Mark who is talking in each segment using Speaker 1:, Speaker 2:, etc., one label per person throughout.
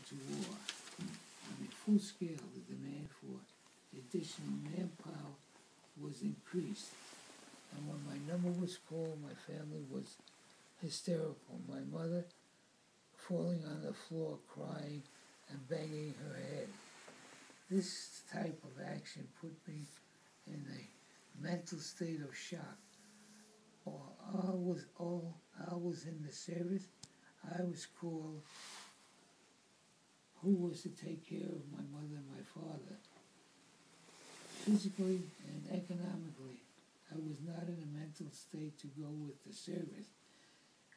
Speaker 1: to war. On a full scale, the demand for additional manpower was increased. And when my number was called, my family was hysterical. My mother falling on the floor crying and banging her head. This type of action put me in a mental state of shock. While I was in the service, I was called who was to take care of my mother and my father. Physically and economically, I was not in a mental state to go with the service.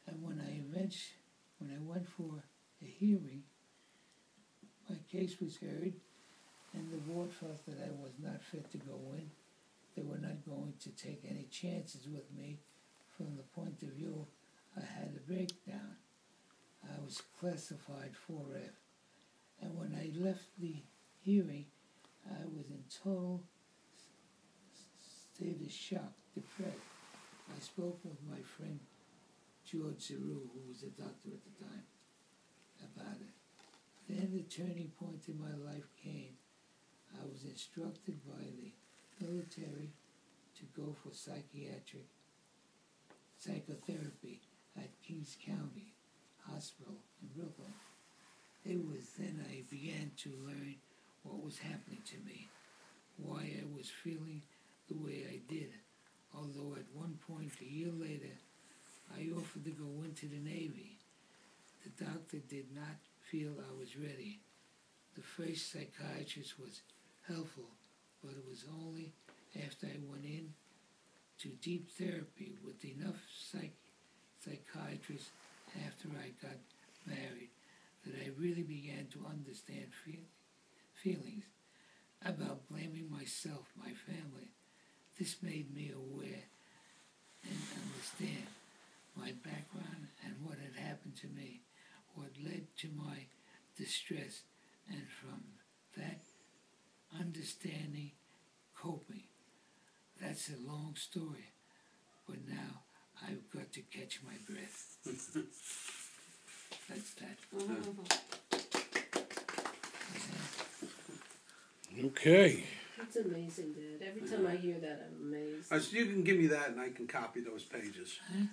Speaker 1: And when I went for a hearing, my case was heard, and the board felt that I was not fit to go in. They were not going to take any chances with me from the point of view I had a breakdown. I was classified 4F. And when I left the hearing, I was in total state of shock, depressed. I spoke with my friend George Zeru, who was a doctor at the time, about it. Then the turning point in my life came. I was instructed by the military to go for psychiatric psychotherapy at Kings County Hospital in Brooklyn. It was then I began to learn what was happening to me, why I was feeling the way I did. Although at one point, a year later, I offered to go into the Navy. The doctor did not feel I was ready. The first psychiatrist was helpful, but it was only after I went in to deep therapy with enough psychiatrists after I got married that I really began to understand feelings about blaming myself, my family. This made me aware and understand my background and what had happened to me, what led to my distress, and from that understanding, coping. That's a long story, but now I've got to catch my breath. That's that.
Speaker 2: Okay.
Speaker 3: That's amazing, Dad. Every time I hear that, I'm amazed.
Speaker 4: So you can give me that and I can copy those pages.
Speaker 1: Huh?